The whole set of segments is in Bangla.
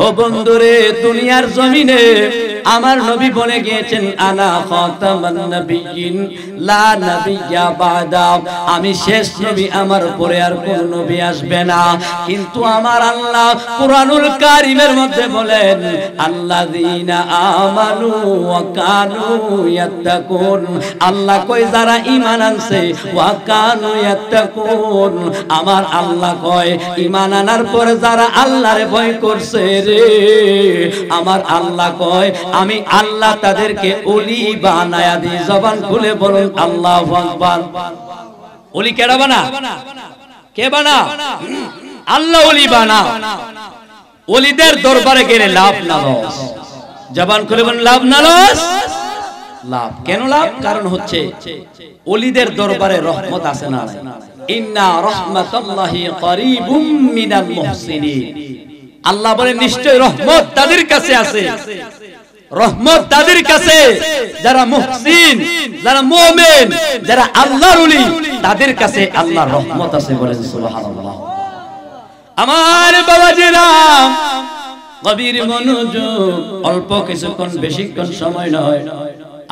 ও বন্ধুরে, দুনিয়ার জমিনে আমার নবী বলে গিয়েছেন আনা খাতামান নবিয়্যিন লা নাবিয়্যা বাদা, আমি শেষ নবী, আমার পরে আর কোন নবী আসবে না। কিন্তু আমার আল্লাহ কুরআনুল কারীমের মধ্যে বলেন আল্লাযীনা আমানু ওয়া কানু ইয়াত্তাকুন, আল্লাহ কয় যারা ঈমান আনছে, ওয়া কানু ইয়াত্তাকুন, আমার আল্লাহ কয় ঈমান আনার পরে যারা আল্লাহরে ভয় করছে রে, আমার আল্লাহ কয় আমি আল্লাহ তাদেরকে ওলি বানায়া দিই। জবান খুলে বলুন আল্লাহু আকবার। ওলি কেডা বানা? কে বানা? আল্লাহ ওলি বানা। ওলিদের দরবারে গেলে লাভ না লস? জবান খুলে বলুন লাভ না লস? লাভ। কেন লাভ? কারণ হচ্ছে ওলিদের দরবারে রহমত আছে না? ইন্না রাহমাতাল্লাহি করিবুম মিনাল মুহসিনিন। আল্লাহ বলে নিশ্চয় রহমত তাদের কাছে আছে, রহমত তাদের কাছে যারা মুহসিন, যারা মুমিন, যারা আল্লাহর ওলি, তাদের কাছে আল্লাহর রহমত আছে। বলেন সুবহানাল্লাহ। আমার বাবাজিরা গভীর মনোযোগ, অল্প কিছুক্ষণ, বেশিক্ষণ সময় নয়।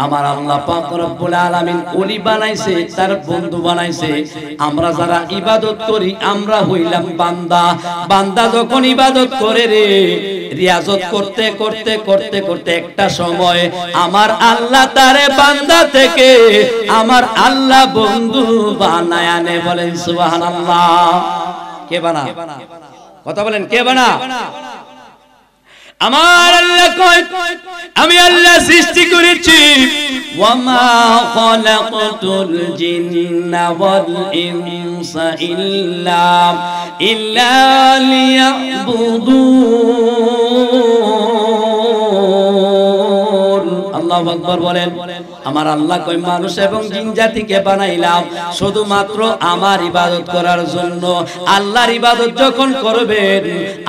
আমার আল্লাহ পাক রব্বুল আলামিন ওলি বানাইছে, তার বন্ধু বানাইছে। আমরা যারা ইবাদত করি আমরা হইলাম বান্দা। বান্দা যখন ইবাদত করে রে, রিয়াজত করতে করতে করতে করতে একটা সময় আমার আল্লাহ তারে বান্দা থেকে আমার আল্লাহ বন্ধু বানায় আনে। বলেন সুবহানাল্লাহ। কে বানা? কথা বলেন, কে বানা? আমার আল্লাহ কয় আমি আল্লাহ সৃষ্টি করেছি, ওয়ামা খালাকতুল জিন্না ওয়াল ইনসা ইল্লা লিয়াবুদুন। আল্লাহু আকবার বলেন। আমার আল্লাহ কয় মানুষ এবং জিন জাতিকে বানাইলাম শুধুমাত্র আমার ইবাদত করার জন্য। আল্লাহর ইবাদত যখন করবেন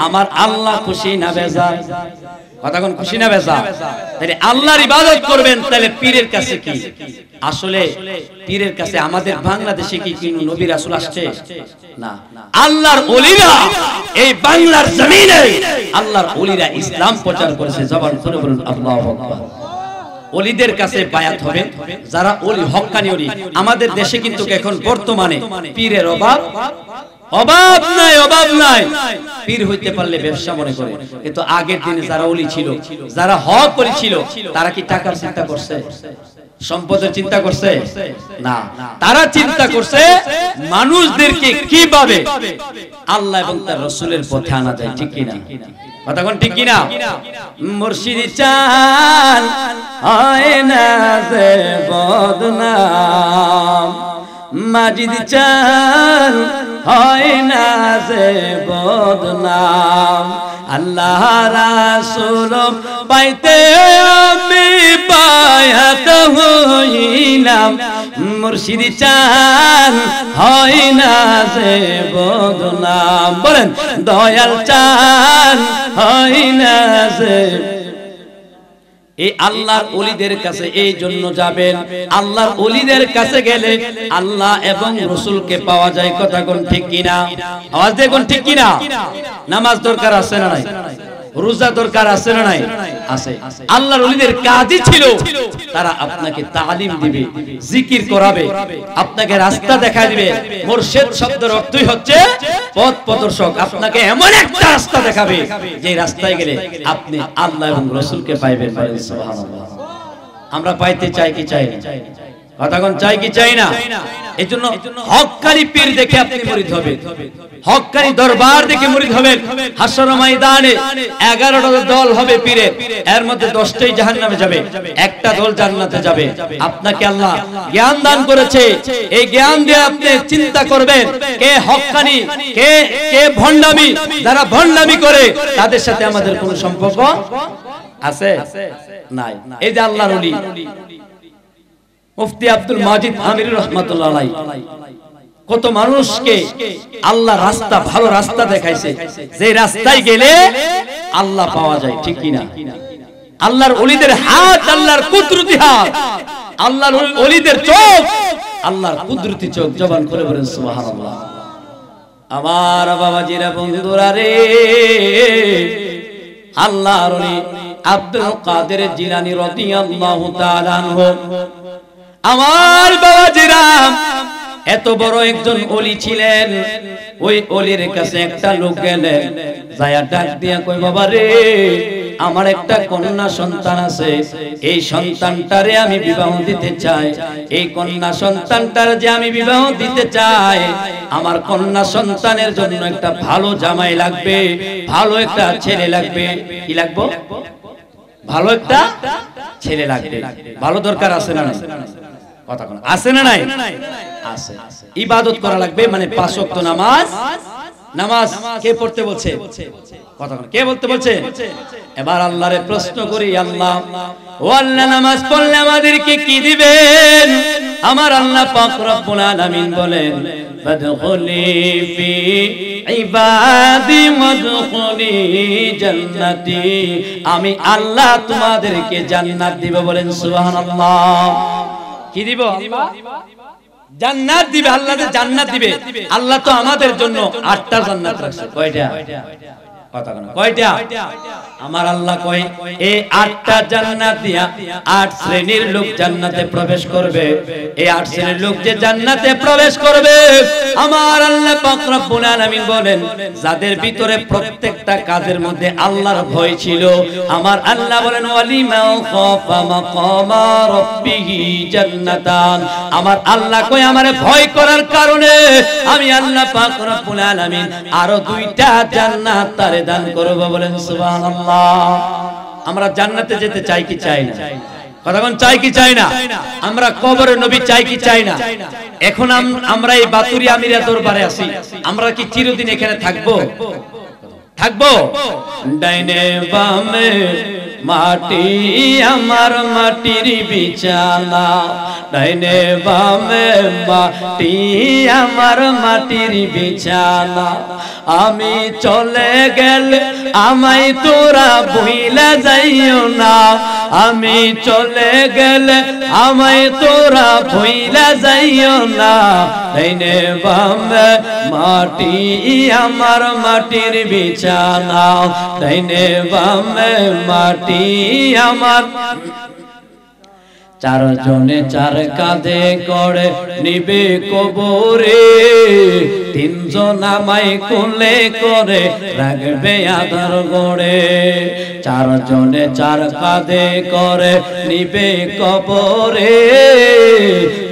আমার আল্লাহ খুশি না বেজার? কথা কোন খুশি না বেজার? তাহলে আল্লাহর ইবাদত করবেন, তাহলে পীরের কাছে কি? আসলে পীরের কাছে আমাদের বাংলাদেশে কি কোনো নবী রাসূল আসছে? না। আল্লাহর ওলিরা এই বাংলার জমিনে আল্লাহর ওলিরা ইসলাম প্রচার করেছে। জবান খুলে বলুন আল্লাহু আকবার। ওলিদের কাছে বায়াত হবে যারা ওলি, হক্কানি ওলি। আমাদের দেশে কিন্তু এখন বর্তমানে পীরের অভাব নাই, অভাব নাই। পীর হইতে পারলে ব্যবসা মনে করে। কিন্তু আগের দিনে যারা ওলি ছিল, যারা হক ওলি ছিল, তারা কি টাকার চিন্তা করছে? সম্পদের চিন্তা করছে? না। তারা চিন্তা করছে মানুষদেরকে কিভাবে আল্লাহ এবং তার রাসূলের পথে আনা যায়। ঠিক কি না? কথা কোন ঠিক কি না? মুর্শিদ চান হয় না যে বদনাম, মাজিদ চান হয় না যে বদনাম, আল্লাহ রাসূল পাইতে আমি বায়াত হইলাম। মুর্শিদ চান হয় না যে বদনাম, বলেন দয়াল চান হয় না যে। এই আল্লাহর ওলিদের কাছে এই জন্য যাবেন, আল্লাহর ওলিদের কাছে গেলে আল্লাহ এবং রাসূলকে পাওয়া যায়। কথা কোন ঠিক কিনা? আওয়াজ দিয়ে কোন ঠিক কিনা? নামাজ দরকার আছে না নাই? রোজা দরকার আছে না নাই? আছে। আল্লাহর ওলিদের কাজই ছিল তারা আপনাকে তালিম দিবে, জিকির করাবে, আপনাকে রাস্তা দেখায় দিবে। মুর্শিদ শব্দের অর্থই হচ্ছে পথ প্রদর্শক। আপনাকে এমন একটা রাস্তা দেখাবে যে রাস্তায় গেলে আপনি আল্লাহ এবং রাসূলকে পাইবেন। সুবহানাল্লাহ। আমরা পাইতে চাই কি চাই না? কথা কোন চাই কি চাই না? এজন্য হক্কানি পীর দেখে আপনি মুরিদ হবেন, হক্কানি দরবার দেখে মুরিদ হবেন। হাসর ময়দানে 11টা দল হবে পীরের, এর মধ্যে 10টাই জাহান্নামে যাবে, একটা দল জান্নাতে যাবে। আপনাকে আল্লাহ জ্ঞান দান করেছে, এই জ্ঞান দিয়ে আপনি চিন্তা করবেন কে হক্কানি, কে ভণ্ডামি। যারা ভণ্ডামি করে তাদের সাথে আমাদের কোনো সম্পর্ক আছে? নাই। এই যে আল্লাহর ওলি মুফতি আব্দুল মাজিদ আমির রাহমাতুল্লাহ আলাইহি কত মানুষকে আল্লাহ রাস্তা, ভালো রাস্তা দেখাইছে, যে রাস্তায় গেলে আল্লাহ পাওয়া যায়। ঠিক কি না? আল্লাহর ওলিদের হাত আল্লাহর কুদরতি হাত, আল্লাহর ওলিদের চোখ আল্লাহর কুদরতি চোখ। জবান করে বলেন সুবহানাল্লাহ। আমার বাবাজিরা, বন্ধুরা রে, আল্লাহর ওলি আব্দুল কাদের জিলানী রাদিয়াল্লাহু তাআলা আনহু। আমার বাবাজিরা, এত বড় একজন ওলি ছিলেন। ওই ওলির কাছে একটা লোক গেলেন, যায়া ডাক দিয়া কই, বাবা রে, আমার একটা কন্যা সন্তান আছে, এই সন্তানটারে আমি বিবাহ দিতে চাই। এই কন্যা সন্তানটারে যে আমি বিবাহ দিতে চাই, আমার কন্যা সন্তানের জন্য একটা ভালো জামাই লাগবে, ভালো একটা ছেলে লাগবে। কি লাগবে? ভালো একটা ছেলে লাগবে। ভালো দরকার আছে না নাই? কথা কোন আছে না নাই? আছে। ইবাদত করা লাগবে, মানে 5 ওয়াক্ত নামাজ। নামাজ কে পড়তে বলছে? কথা কোন কে বলতে বলছে? এবার আল্লাহরে প্রশ্ন করি, আল্লাহ, ও আল্লাহ, নামাজ পড়লে আমাদেরকে কি দিবেন? আমার আল্লাহ পাক রব্বুল আলামিন বলেন, ফাদখুলি ফি ইবাদি ওয়াদখুলি জান্নাতি। আমি আল্লাহ তোমাদেরকে জান্নাত দিব। বলেন সুবহানাল্লাহ। কি দিব? জান্নাত দিবে। আল্লাহ জান্নাত দিবে। আল্লাহ তো আমাদের জন্য 8টা জান্নাত রাখছে। কয়টা? কথা কোন কয়টা? আমার আল্লাহ কয়, এই 8টা জান্নাত দিয়া 8 শ্রেণীর লোক জান্নাতে প্রবেশ করবে। এই 8 শ্রেণীর লোক যে জান্নাতে প্রবেশ করবে, আমার আল্লাহ পাক রব্বুল আলামিন বলেন, যাদের ভিতরে প্রত্যেকটা কাজের মধ্যে আল্লাহর ভয় ছিল, আমার আল্লাহ বলেন, ওয়ালিমা খাফা মাকামা রাব্বিহি জান্নাতান। আমার আল্লাহ কয়, আমারে ভয় করার কারণে আমি আল্লাহ পাক রব্বুল আলামিন আরো 2টা জান্নাত তারে দান করব। বলেন সুবহানাল্লাহ। আমরা জান্নাতে যেতে চাই কি চাই না? কথা কোন চাই কি চাই না? আমরা কবরে নবী চাই কি চাই না? এখন আমরা এই বাতুরি আমিরা দরবারে আছি, আমরা কি চিরদিন এখানে থাকবো? থাকবো? ডাইনে বামে মাটি আমার মাটির বিছানা, ডাইনে বামে মাটি আমার মাটির বিছানা। আমি চলে গেলে আমায় তোরা ভুইলা যাইও না, আমি চলে গেলে আমায় তোরা ভুইলা যাইও না। ডাইনে বামে মাটি আমার মাটির বিছানা, ডাইনে বামে মাটি আমার। 4 জনে 4 কাঁধে করে নিবে কবরে, 3 জন আমায় কোলে করে রাখবে আধার গড়ে। 4 জনে 4 কাঁধে করে নিবে কবরে,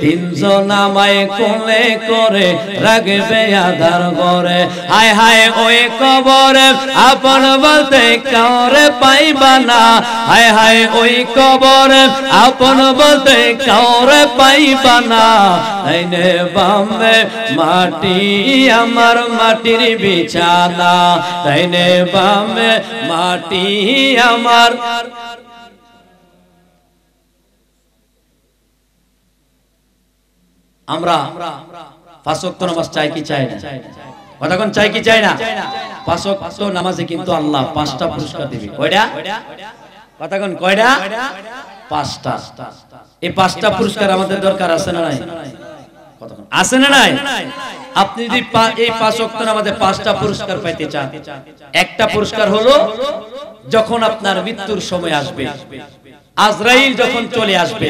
3 জন আমায় কোলে করে রাখবে আধার গড়ে। হায় হায় ওই কবরে আপন বলতে কাউরে পাইবা না, হায় হায় ওই কবরে আপন বলতে কাউরে পাইবা না। ডাইনে বামে মাটি আমার মাটির বিছানা, ডাইনে বামে মাটি আমার। আমরা 5 ওয়াক্ত নামাজ চাই কি চাই না? কথা কোন চাই কি চাই না? 5 ওয়াক্ত নামাজে কিন্তু আল্লাহ 5টা পুরস্কার দিবে। কয়টা? কথা কোন কয়টা? 5টা। এই 5টা পুরস্কার আমাদের দরকার আছে না নাই? কথা কোন আছে না নাই? আপনি যদি এই 5 ওয়াক্ত নামাজে 5টা পুরস্কার পাইতে চান, একটা পুরস্কার হলো যখন আপনার মৃত্যুর সময় আসবে, আজরাইল যখন চলে আসবে,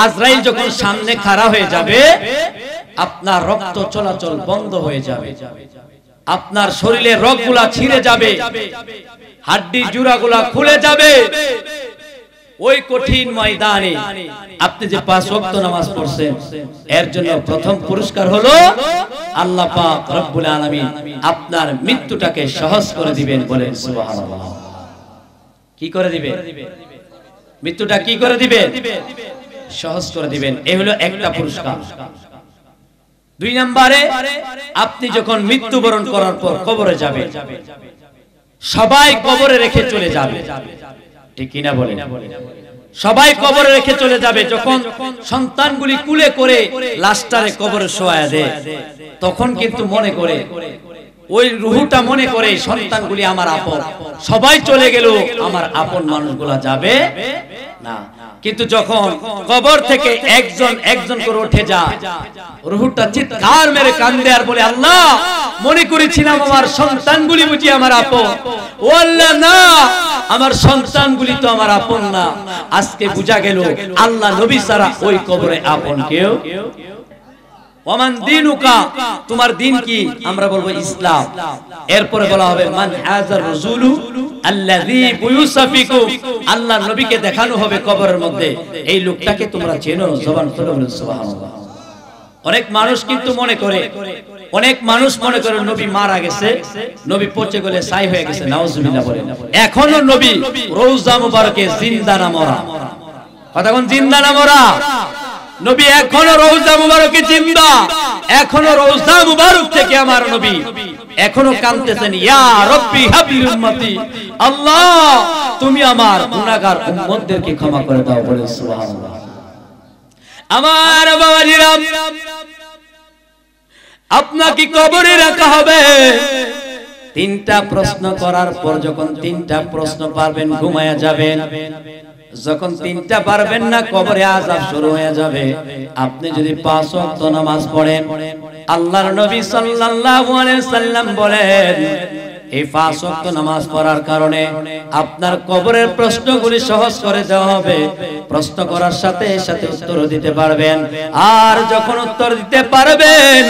আজরাইল যখন সামনে খাড়া হয়ে যাবে, আপনার রক্ত চলাচল বন্ধ হয়ে যাবে, আপনার শরীরের রগগুলা ছিঁড়ে যাবে, হাড্ডি জোড়াগুলা খুলে যাবে। ওই কঠিন ময়দানে আপনি যে 5 ওয়াক্ত নামাজ পড়ছেন, এর জন্য প্রথম পুরস্কার হলো আল্লাহ পাক রব্বুল আলামিন আপনার মৃত্যুটাকে সহজ করে দিবেন। বলেন সুবহানাল্লাহ। কি করে দিবেন? মৃত্যুটা কি করে দিবেন? সহজ করে দিবেন। এই হলো একটা পুরস্কার। 2 নম্বরে, আপনি যখন মৃত্যুবরণ করার পর কবরে যাবেন, সবাই কবরে রেখে চলে যাবে, ঠিক কিনা বলেন? সবাই কবরে রেখে চলে যাবে। যখন সন্তানগুলি কুলে করে লাশটারে কবরে শোয়া দেয়, তখন কিন্তু মনে করে, ওই রূহটা মনে করে সন্তানগুলি আমার আপন, সবাই চলে গেল, আমার আপন মানুষগুলা যাবে না। কিন্তু যখন কবর থেকে একজন একজন করে উঠে যায়, রূহটা চিৎকার মেরে কান্দে আর বলে, আল্লাহ, মনে করেছিলাম আমার সন্তানগুলি বুঝি আমার আপন, ও আল্লাহ না, আমার সন্তানগুলি তো আমার আপন না। আজকে বুঝা গেল আল্লাহ নবী ছাড়া ওই কবরে আপন কেউ। ওমান দিনুকা, তোমার দিন কি? আমরা বলবো ইসলাম। এরপরে বলা হবে মান হাজার রাসূলু আল্লাযী বুয়ুসাফিকু, আল্লাহর নবীকে দেখানো হবে কবরের মধ্যে, এই লোকটাকে তোমরা চেনো। জবান খুলে বলেন সুবহানাল্লাহ। অনেক মানুষ কিন্তু মনে করে, অনেক মানুষ মনে করে নবী মারা গেছে, নবী পচে গেলে ছাই হয়ে গেছে। নাউজুবিল্লাহ বলেন। এখনো নবী রওজা মুবারকে জিন্দা না মরা? কথা কোন জিন্দা না মরা? নবী এখনো রওজা মুবারকে জিন্দা। এখনো রওজা মুবারক থেকে আমার নবী এখনো কাঁদতেছেন, ইয়া রাব্বি হাবলি উম্মতি, আল্লাহ তুমি আমার গুনাহগার উম্মতদেরকে ক্ষমা করে দাও। বলেন সুবহানাল্লাহ। আমার বাবাজিরা, আপনাকে কবরে রাখা হবে। তিনটা প্রশ্ন করার পর যখন তিনটা প্রশ্ন পারবেন ঘুমায়া যাবেন। যখন তিনটা পারবেন না কবরে আযাব শুরু হয়ে যাবে। আপনি যদি 5 ওয়াক্ত নামাজ পড়েন, আল্লাহর নবী সাল্লাল্লাহু আলাইহি সাল্লাম বলেন এই 5 ওয়াক্ত নামাজ পড়ার কারণে আপনার কবরের প্রশ্নগুলি সহজ করে দেওয়া হবে। প্রশ্ন করার সাথে সাথে উত্তর দিতে পারবেন। আর যখন উত্তর দিতে পারবেন,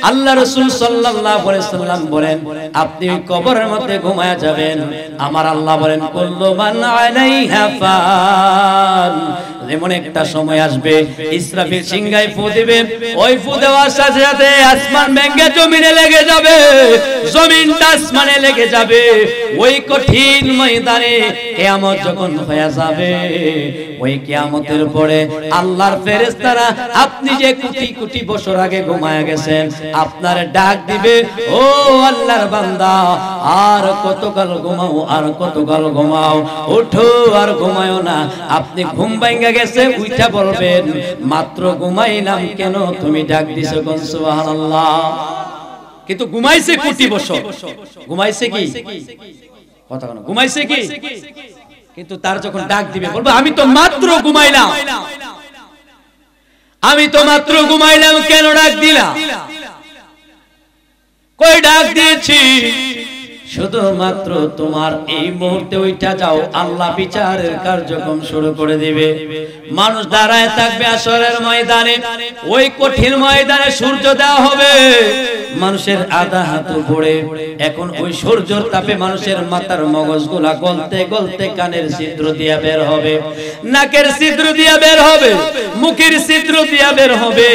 আল্লাহ রাসূল সাল্লাল্লাহু আলাইহি সাল্লাম বলেন আপনি কবরের মধ্যে ঘুমায়া যাবেন। আমার আল্লাহ বলেন কুল্লু মান আলাইহা ফান, এমন একটা সময় আসবে ইসরাফিল সিংহায় ফু দিবে, ওই ফু দেওয়ার সাথে সাথে আসমান ভেঙে জমিনে লেগে যাবে, জমিনটা আসমানে লেগে যাবে। ওই কঠিন ময়দানে কিয়ামত যখন হয়ে যাবে, ওই কিয়ামতের পরে আল্লাহর ফেরেশতারা আপনি যে কোটি কোটি বছর আগে ঘুমায়া গেছেন আপনার ডাক দিবে, ও আল্লাহর বান্দা আর কতকাল ঘুমাও, আর কতকাল ঘুমাও, ওঠো আর ঘুমায়ো না। আপনি ঘুম ভাঙা গেছে উঠা বলবেন মাত্র ঘুমাইলাম, কেন তুমি ডাক দিছো? কোন সুবহানাল্লাহ। কিন্তু ঘুমাইছে কোটি বছর, ঘুমাইছে কি কথা কোন ঘুমাইছে কি? কিন্তু তার যখন ডাক দিবে বলবো আমি তো মাত্র ঘুমাইলাম, আমি তো মাত্র ঘুমাইলাম, কেন ডাক দিলা? কই ডাক দিয়েছি? শুধুমাত্র তোমার এই মুহূর্তে ওইটা যাও, আল্লাহ বিচারের কার্যক্রম শুরু করে দিবে। মানুষ দাঁড়ায় থাকবে আসরের ময়দানে, ওই কঠিন ময়দানে সূর্য দেওয়া হবে মানুষের আধা হাত উপরে। এখন ওই সূর্যের তাপে মানুষের মাথার মগজগুলা গলতে গলতে কানের ছিদ্র দিয়া বের হবে, নাকের ছিদ্র দিয়া বের হবে, মুখের ছিদ্র দিয়া বের হবে।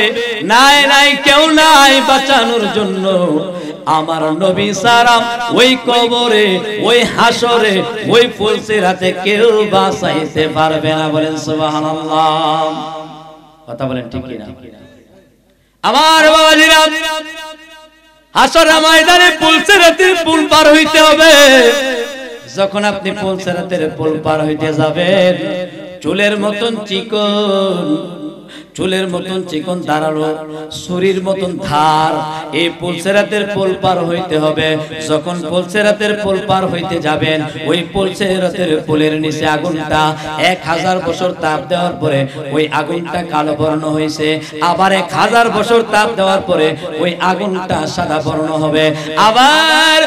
নাই নাই কেউ নাই বাঁচানোর জন্য। আমার নবী সারাম ওই কবরে, ওই হাসরে, ওই ফুলসিরাতে কেউ বাঁচাইতে পারবে না। বলেন সুবহানাল্লাহ। কথা বলেন ঠিক কি না? আমার বাবাজিরা, হাসরের ময়দানে ফুলসিরাতের পুল পার হইতে হবে। যখন আপনি ফুলসিরাতের পুল পার হইতে যাবেন, চুলের মতন চিকন, চুলের মতন চিকন দাঁড়ালো, ছুরির মতন ধার, এই পুলসিরাতের পুল পার হইতে হবে। যখন পুলসিরাতের পুল পার হইতে যাবেন, ওই পুলসিরাতের পুলের নিচে আগুনটা 1000 বছর তাপ দেওয়ার পরে ওই আগুনটা কালো বর্ণ হয়েছে, আবার 1000 বছর তাপ দেওয়ার পরে ওই আগুনটা সাদা বর্ণ হবে, আবার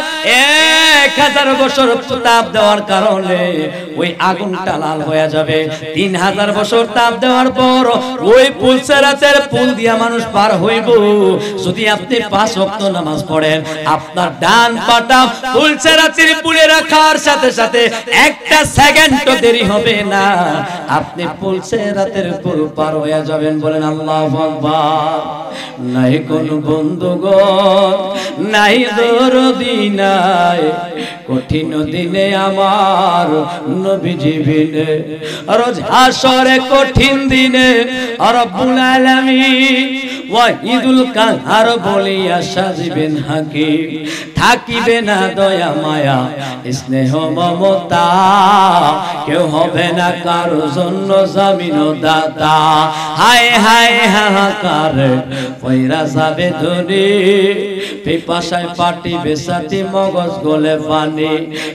1000 বছর তাপ দেওয়ার কারণে ওই আগুনটা লাল হয়ে যাবে। 3000 বছর তাপ দেওয়ার পর ওই পুলসিরাতের পুল দিয়া মানুষ পার হইব। যদি আপনি 5 ওয়াক্ত নামাজ পড়েন, আপনার ডান পাটা পুলসিরাতের পুলে রাখার সাথে সাথে একটা সেকেন্ডও দেরি হবে না, আপনি পুলসিরাতের পুল পার হয়ে যাবেন। বলেন আল্লাহু আকবার। নাই কোন বন্ধুগণ, নাই দরদি নাই, কঠিন দিনে আমার নবীজি বিনে, রোজ হাসরে কঠিন দিনে রব্বুল আলামিন ওয়াহিদুল কাহার বলিয়া সাজিবেন হাকিম, থাকিবে না দয়া মায়া স্নেহ মমতা, কেউ হবে না কারো জন্য জামিন দাতা। হায় হায় হাহাকার পয়রা যাবে ধনী, পিপাসায় পাটি বেসাতি মগজ গলে পানি,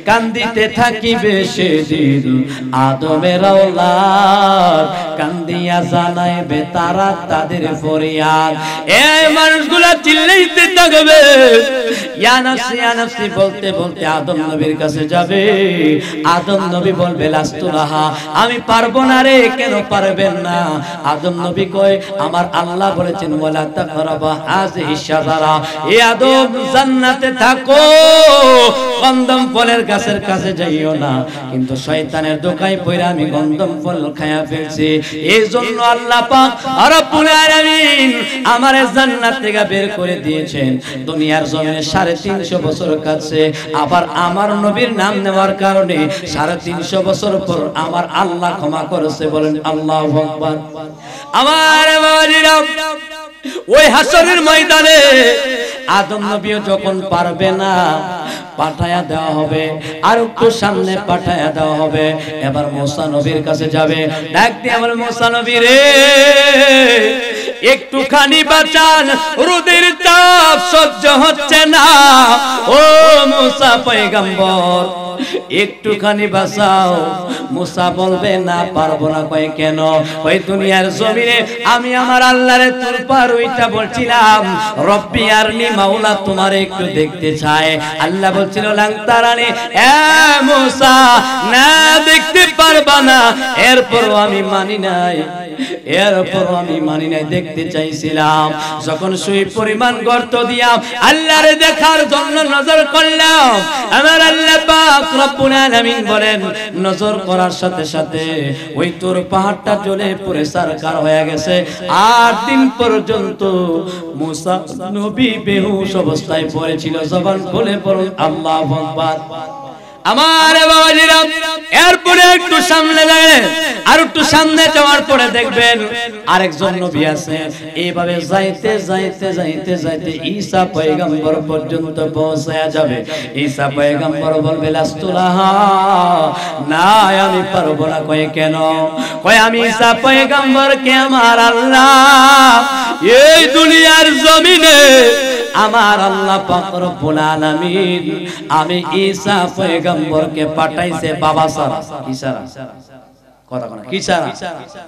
কান্দিতে থাকিবে সেদিন আদমের আওলাদ, কান্দিয়া জানাইবে তারা তাদের ফরিয়াদ। দুনিয়াত এই মানুষগুলা চিল্লাইতে থাকবে ইয়া নাফসি বলতে বলতে আদম নবীর কাছে যাবে আদম নবী বলবে লাস্তুলাহা আমি পারবো না রে কেন পারবেন না আদম নবী কয় আমার আল্লাহ বলেছেন ওয়ালা তাকরাবা হাযিহি শাজারা এ আদম জান্নাতে থাকো গন্ধম ফলের গাছের কাছে যাইও না কিন্তু শয়তানের দোকায় পড়ে আমি গন্ধম ফল খায়া ফেলছি এইজন্য আল্লাহ পাক রব্বুল আলামিন আমারে জান্নাত থেকে বের করে দিয়েছেন দুনিয়ার জমিনে 350 বছর কাছে আবার আমার নবীর নাম নেওয়ার কারণে 350 বছর পর আমার আল্লাহ ক্ষমা করেছে বলেন আল্লাহু আকবার আমার বাবাজিরা ওই হাসরের ময়দানে আদম নবীও যখন পারবে না পাঠায়া দেওয়া হবে আর একটু সামনে পাঠায়া দেওয়া হবে এবার মুসা নবীর কাছে যাবে ডাক দিয়ে আমার মুসা নবী রে একটুখানি বাঁচান রোদের তাপ সহ্য হচ্ছে না ও মুসা পয়গম্বর একটুখানি বাঁচাও মুসা বলবে না পারবো না কয় কেন ওই দুনিয়ার জমিনে আমি আমার আল্লাহরে তুলপার ওইটা বলছিলাম রব্বি আরনি মাওলা তোমারে একটু দেখতে চাই আল্লাহ বলছিল লাং তারানি এ মুসা না দেখতে পারবা না এরপরও আমি মানি নাই দেখতে চাইছিলাম যখন সুই পরিমাণ গর্ত দিয়া আল্লাহরে দেখার জন্য নজর করলাম আমার আল্লাহ পাক রব্বুল আলামিন বলেন নজর করার সাথে সাথে ওই তোর পাহাড়টা জ্বলে পুড়ে ছারখার হয়ে গেছে 8 দিন পর্যন্ত মুসা নবী বেহুশ অবস্থায় পড়েছিল জবান খুলে পড়ুন আল্লাহু আকবার আমার বাবাজিরা এরপরে একটু সামনে যাবেন আর একটু সামনে যাওয়ার পরে দেখবেন আরেকজন নবী আছে এইভাবে যাইতে যাইতে যাইতে যাইতে ঈসা পয়গম্বর পর্যন্ত পৌঁছায়া যাবে ঈসা পয়গম্বর বলবে লাস্তুলাহা না আমি পারবো না কয় কেন কয় আমি ঈসা পয়গম্বরকে আমার আল্লাহ এই দুনিয়ার জমিনে আমার আল্লাহ পাক রব্বুল আলামিন আমি ঈসা পয়গম্বরকে পাঠাইছে বাবা সারা কি সারা কথা কোন কি সারা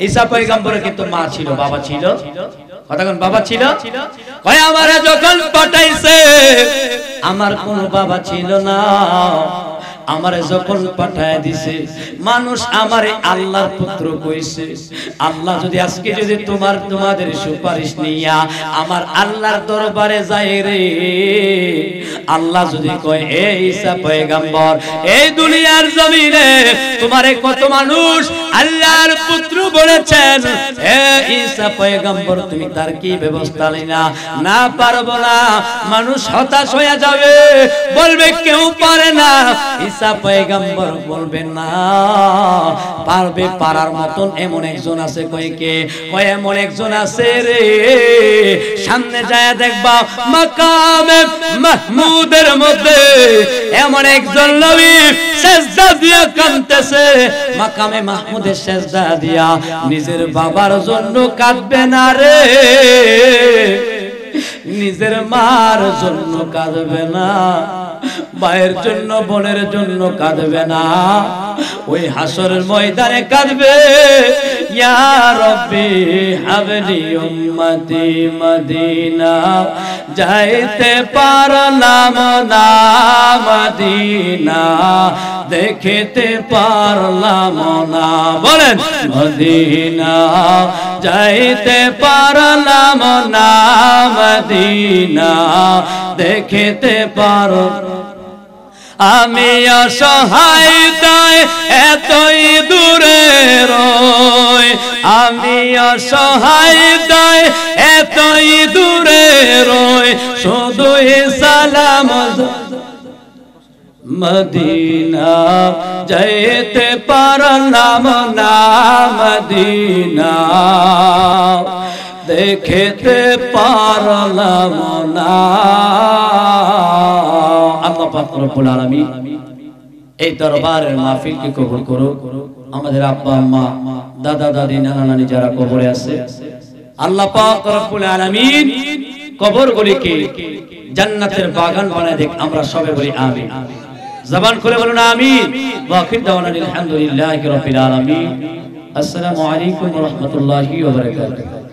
ঈসা পয়গম্বরের কিন্তু মা ছিল বাবা ছিল কথা কোন বাবা ছিল কয় আমারে যখন পাঠাইছে আমার কোন বাবা ছিল না আমারে যখন পাঠায় দিছে মানুষ আমারে আল্লাহর পুত্র কইছে আল্লাহ যদি আজকে যদি তোমাদের সুপারিশ নিয়া আমার আল্লাহর দরবারে যায় রে আল্লাহ যদি কয় এ ঈসা পয়গম্বর এই দুনিয়ার জমিনে তোমারে কত মানুষ আল্লাহর পুত্র বলেছেন হে ঈসা পয়গম্বর তুমি তার কি ব্যবস্থা নিনা না পারবো না মানুষ হতাশ হয়ে যাবে বলবে কেউ পারে না ঈসা পয়গম্বর বলবেন না পারবে পারার মতন এমন একজন আছে কয় কে কয় এমন একজন আছে রে সামনে যায় দেখবা মাকামে মাহমুদের মধ্যে এমন একজন নবী সিজদা দিয়া কাঁদতেছে মাকামে মাহমুদের সিজদা দিয়া নিজের বাবার জন্য কাঁদবে না রে নিজের মার জন্য কাঁদবে না ভাইয়ের জন্য বোনের জন্য কাঁদবে না ওই হাসরের ময়দানে কাঁদবে ইয়া রব্বি হাবলি উম্মতি মদিনা যাইতে পারলাম না মদিনা দেখিতে পারলাম না বলেন মদিনা যাইতে পারলাম না মদিনা দেখিতে পার আমি অসহায় তাই এতই দূরে রই আমি অসহায় তাই এতই দূরে রই শুধু সালাম মদিনা যাইতে পারলাম না মদিনা দেখিতে পারলাম না আল্লাহ পাক রব্বুল আলামিন এই দরবারের মাহফিলকে কবুল করুক আমাদের আব্বা আম্মা দাদা দাদি নানা নানি যারা কবরে আছে আল্লাহ পাক রব্বুল আলামিন কবরগুলিকে জান্নাতের বাগান বানায় দেখ আমরা সবাই বলি আমিন জবান খুলে বলুন আমিন ওয়া আখির দাওয়ানা আলহামদুলিল্লাহি রাব্বিল আলামিন আসসালামু আলাইকুম ওয়া রাহমাতুল্লাহি ওয়া বারাকাতুহু